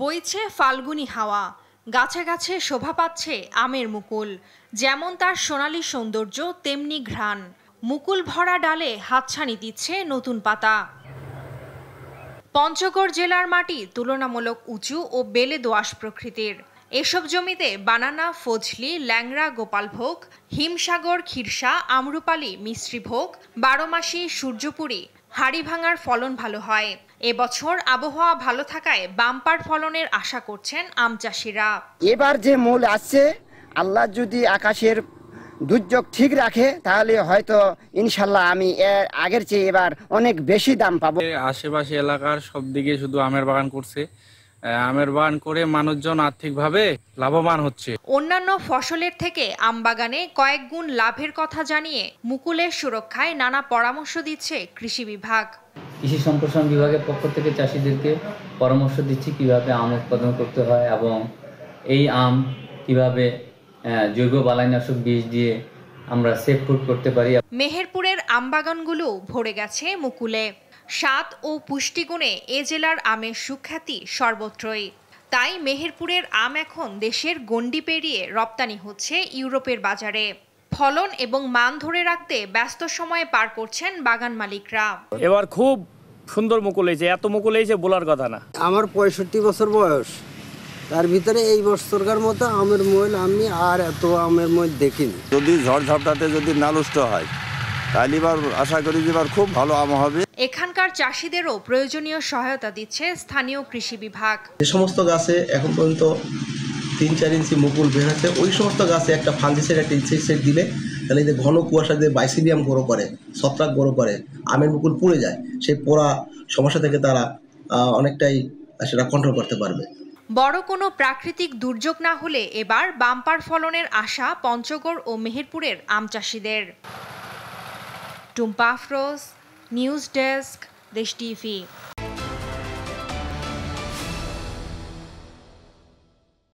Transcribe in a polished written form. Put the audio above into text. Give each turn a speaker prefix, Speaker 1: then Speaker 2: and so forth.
Speaker 1: বইছে ফাল্গুনী হাওয়া, গাছে গাছে শোভা পাচ্ছে আমের মুকুল। যেমন তার সোনালী সৌন্দর্য তেমনি ঘ্রাণ। মুকুল ভরা ডালে হাতছানি দিচ্ছে নতুন পাতা। পঞ্চগড় জেলার মাটি তুলনামূলক উঁচু ও বেলে দোআঁশ প্রকৃতির। এসব জমিতে বানানা, ফজলি, ল্যাংড়া, গোপালভোগ, হিমসাগর, খিরসা, আম্রপালি, মিশ্রিভোগ, বারোমাসি, সূর্যপুরী, হাড়ি ভাঙার ফলন ভালো হয়। এবছর আবহাওয়া ভালো থাকায় বাম্পার ফলনের আশা করছেন আম চাষিরা।
Speaker 2: এবার যে মূল আসছে, আল্লাহ যদি আকাশের দুর্যোগ ঠিক রাখে তাহলে হয়তো ইনশাল্লাহ আমি এর আগের চেয়ে এবার অনেক বেশি দাম পাবো।
Speaker 3: আশেপাশে এলাকার সব দিকে শুধু আমের বাগান করছে। আমের বাগান করে মানুষজন আর্থিকভাবে লাভবান হচ্ছে।
Speaker 1: অন্যান্য ফসলের থেকে আম বাগানে কয়েক গুণ লাভের কথা জানিয়ে মুকুলের সুরক্ষায় নানা পরামর্শ দিচ্ছে কৃষি বিভাগ।
Speaker 4: কৃষি সম্প্রসারণ বিভাগের পক্ষ থেকে চাষিদেরকে পরামর্শ দিচ্ছি কিভাবে আম উৎপাদন করতে হয় এবং এই আম কিভাবে জৈব বালাইনাশক বীজ দিয়ে আমরা সেফ ফুড করতে পারি।
Speaker 1: মেহেরপুরের আম বাগানগুলো ভরে গেছে মুকুলে। স্বাদ ও পুষ্টিগুণে এ জেলার আমের সুখ্যাতি সর্বত্রই। তাই মেহেরপুরের আম এখন দেশের গণ্ডি পেরিয়ে রপ্তানি হচ্ছে ইউরোপের বাজারে। ফলন এবং মান ধরে রাখতে ব্যস্ত সময়ে পার করছেন বাগান মালিকরা।
Speaker 5: এবার খুব সুন্দর মুকুল হয়েছে, এত মুকুল হয়েছে বলার কথা না।
Speaker 6: আমার 65 বছর বয়স, তার ভিতরে এই বছরকার মতো আমের মূল আমি আর এত আমের মূল দেখিনি।
Speaker 7: যদি ঝড়ঝাপটাতে যদি না নষ্ট হয় তাহলে এবার আশা করি যে এবার খুব ভালো আম হবে।
Speaker 1: এখানকার চাষিদেরও প্রয়োজনীয় সহায়তা দিচ্ছে স্থানীয় কৃষি বিভাগ।
Speaker 8: যে সমস্ত গাছে এখন পর্যন্ত 3-4 ইঞ্চি মুকুল বের হচ্ছে, ওই সমস্ত গাছে একটা ফাঙ্গিসাইড, একটা ইনসেক্টিসাইড দিলে তাহলে এই যে ঘন কুয়াশা দিয়ে বাইসিলিয়াম গ্রো করে, ছত্রাক গ্রো করে, আমের মুকুল পুড়ে যায়। সেই পোড়া সমস্যা থেকে তারা অনেকটাই সেটা কন্ট্রোল করতে পারবে।
Speaker 1: বড় কোনো প্রাকৃতিক দুর্যোগ না হলে এবার বাম্পার ফলনের আশা পঞ্চগড় ও মেহেরপুরের আম চাষিদের। টুম্পা আফরোজ, নিউজ ডেস্ক, দেশ টিভি।